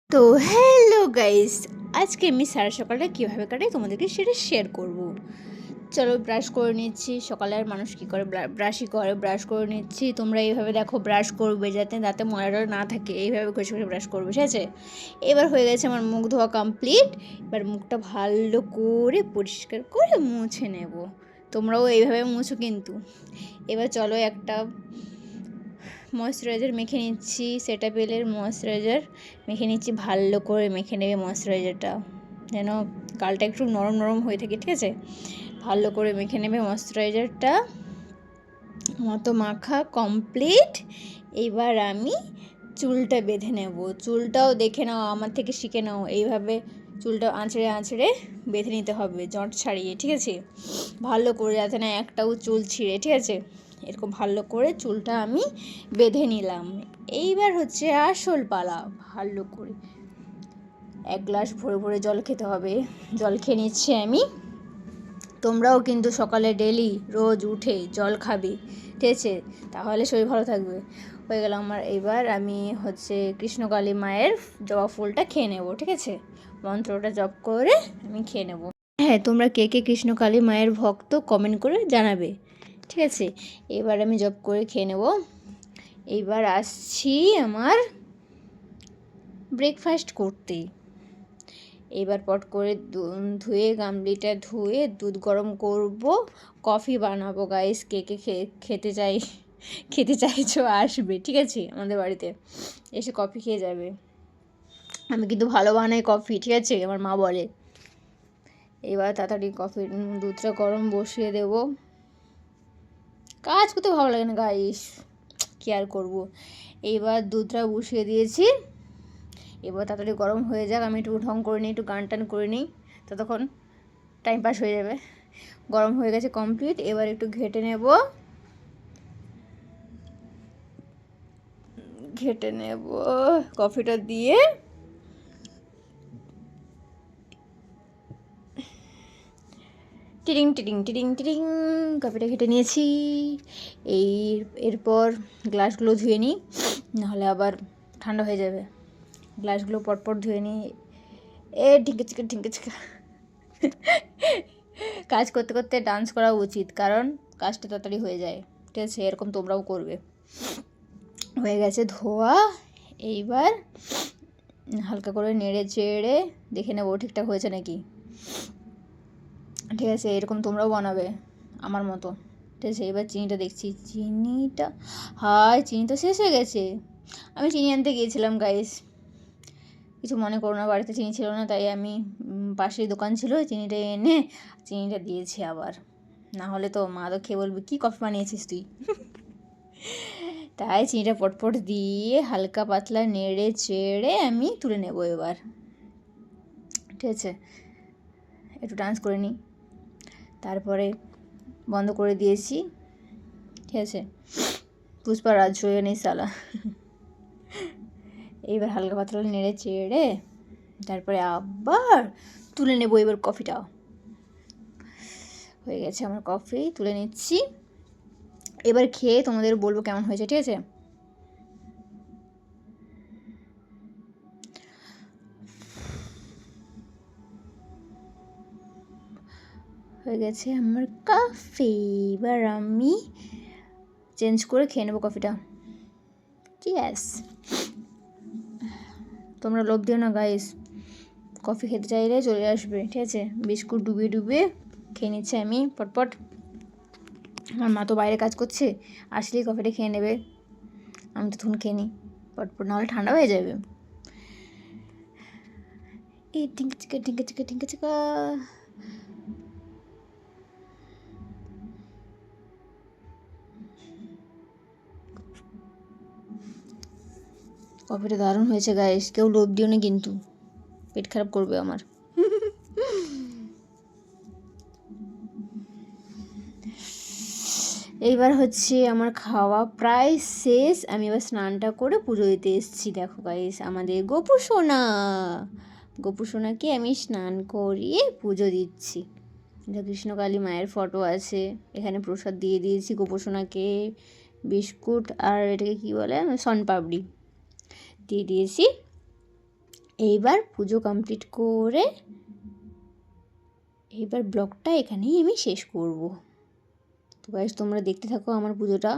তো hello guys, আজকে আমি সারা সকালটা কীভাবে কাটাই তোমাদেরকে সেটা শেয়ার করব। চলো ব্রাশ করে নিচ্ছি। সকালে আর মানুষ কী করে, ব্রাশই করে। ব্রাশ করে নিচ্ছি। তোমরা এইভাবে দেখো ব্রাশ করবে যাতে দাঁতে ময়লা না থাকে, এইভাবে ঘষে ঘষে ব্রাশ করবে, ঠিক আছে? এবার হয়ে গেছে আমার মুখ ধোয়া কমপ্লিট। এবার মুখটা ভালো করে পরিষ্কার করে মুছে নেব। তোমরাও এইভাবে মুছো কিন্তু। এবার চলো একটা ময়েশ্চারাইজার মেখে নিচ্ছি। সেটাফিলের ময়েশ্চারাইজার মেখে নিচ্ছি, ভালো করে মেখে নেবে ময়েশ্চারাইজারটা, যেন গালটা একটু নরম নরম হয়ে থাকে, ঠিক আছে? ভালো করে মেখে নেবে ময়েশ্চারাইজারটা। মতো মাখা কমপ্লিট। এবার আমি চুলটা বেঁধে নেব। চুলটাও দেখে নাও, আমার থেকে শিখে নাও। এইভাবে চুলটা আঁচড়ে আঁচড়ে বেঁধে নিতে হবে, জট ছাড়িয়ে, ঠিক আছে? ভালো করে, যাতে না একটাও চুল ছিঁড়ে, ঠিক আছে? এরকম ভালো করে চুলটা আমি বেঁধে নিলাম। এইবার হচ্ছে আসল পালা। ভালো করে 1 গ্লাস ভরে ভরে জল খেতে হবে। জল খেয়ে নিচ্ছি আমি। তোমরাও কিন্তু সকালে ডেলি রোজ উঠে জল খাবে, ঠিক আছে? তাহলে শরীর ভালো থাকবে। হয়ে গেল আমার। এইবার আমি হচ্ছে কৃষ্ণকালী মায়ের জবা ফুলটা খেয়ে নেব, ঠিক আছে? মন্ত্রটা জপ করে আমি খেয়ে নেব। হ্যাঁ, তোমরা কে কে কৃষ্ণকালী মায়ের ভক্ত কমেন্ট করে জানাবে, ঠিক আছে? এবার আমি জপ করে খেয়ে নেব। এইবার আসছি আমার ব্রেকফাস্ট করতে। এবার পট করে ধুয়ে গামলিটা ধুয়ে দুধ গরম করব, কফি বানাবো। গাইস, কে কে খেতে চাইছো আসবে, ঠিক আছে? আমাদের বাড়িতে এসে কফি খেয়ে যাবে। আমি কিন্তু ভালো বানাই কফি, ঠিক আছে? আমার মা বলে। এবার তাড়াতাড়ি দুধটা গরম বসিয়ে দেব। কাজ করতে ভালো লাগে না গাইস, কি আর করবো। এইবার দুধটা বসিয়ে দিয়েছি। এবার তাড়াতাড়ি গরম হয়ে যাক, আমি একটু ঢং করে নিই, একটু গান টান করে নিই, ততক্ষণ টাইম পাস হয়ে যাবে। গরম হয়ে গেছে কমপ্লিট। এবার একটু ঘেটে নেব কফিটা দিয়ে। টিডিং টিডিং টিডিং টিডিং কফিটা ঘেটে নিয়েছি। এরপর গ্লাসগুলো ধুয়ে নিই, নাহলে আবার ঠান্ডা হয়ে যাবে। গ্লাসগুলো পটপট ধুয়ে নিই। ঢিঙ্কে চিকা কাজ করতে করতে ডান্স করা উচিত, কারণ কাজটা তাড়াতাড়ি হয়ে যায়, ঠিক আছে? এরকম তোমরাও করবে। হয়ে গেছে ধোয়া। এইবার হালকা করে নেড়ে চেড়ে দেখে নেবো ঠিকঠাক হয়েছে নাকি, ঠিক আছে? এরকম তোমরাও বানাবে আমার মতো, ঠিক আছে? এবার চিনিটা দেখছি। চিনি তো শেষ হয়ে গেছে। আমি চিনি আনতে গিয়েছিলাম গাইস, কিছু মনে করো না। বাড়িতে চিনি ছিল না, তাই আমি পাশেই দোকান ছিল, চিনিটা এনে চিনিটা দিয়েছি আবার। না হলে তো মা তো খেয়ে বলবে কী কফি বানিয়েছিস তুই। তাই চিনিটা পটপট দিয়ে হালকা পাতলা নেড়ে চেড়ে আমি তুলে নেব এবার, ঠিক আছে? একটু ডান্স করে নিই, তারপরে বন্ধ করে দিয়েছি, ঠিক আছে? পুষ্পা রাজ হয়ে নেই সালা। এইবার হালকা পাতলা নেড়ে চেড়ে তারপরে আবার তুলে নেব এবার কফিটা। হয়ে গেছে আমার কফি, তুলে নিচ্ছি। এবার খেয়ে তোমাদের বলবো কেমন হয়েছে, ঠিক আছে? হয়ে গেছে আমার কফি। এবার আমি চেঞ্জ করে খেয়ে নেবো কফিটা। চিয়ার্স। তোমরা লোভ দিও না গাইস, কফি খেতে চাইলে চলে আসবে, ঠিক আছে? বিস্কুট ডুবিয়ে ডুবিয়ে খেয়ে নিচ্ছে আমি পটপট। আমার মা তো বাইরে কাজ করছে, আসলেই কফিটা খেয়ে নেবে। আমি তো তখন খেয়ে নিই পটপট, নাহলে ঠান্ডা হয়ে যাবে। এই টিঙ্কা চিকা টিঙ্কা চিকা টিঙ্কা চিকা। কফিটা দারুণ হয়েছে গাইস, কেউ লোভ দিও না কিন্তু, পেট খারাপ করবে আমার। এইবার হচ্ছে আমার খাওয়া প্রায় শেষ। আমি এবার স্নানটা করে পুজো দিতে এসেছি। দেখো গাইস, আমাদের গোপু সোনাকে আমি স্নান করিয়ে পুজো দিচ্ছি। এটা কৃষ্ণকালী মায়ের ফটো আছে, এখানে প্রসাদ দিয়ে দিয়েছি গোপু সোনাকে। বিস্কুট আর এটাকে কী বলে, শনপাপড়ি দিয়ে দিয়েছি। এইবার পুজো কমপ্লিট করে এইবার ব্লগটা এখানেই আমি শেষ করব। তো গাইস তোমরা দেখতে থাকো আমার পুজোটা।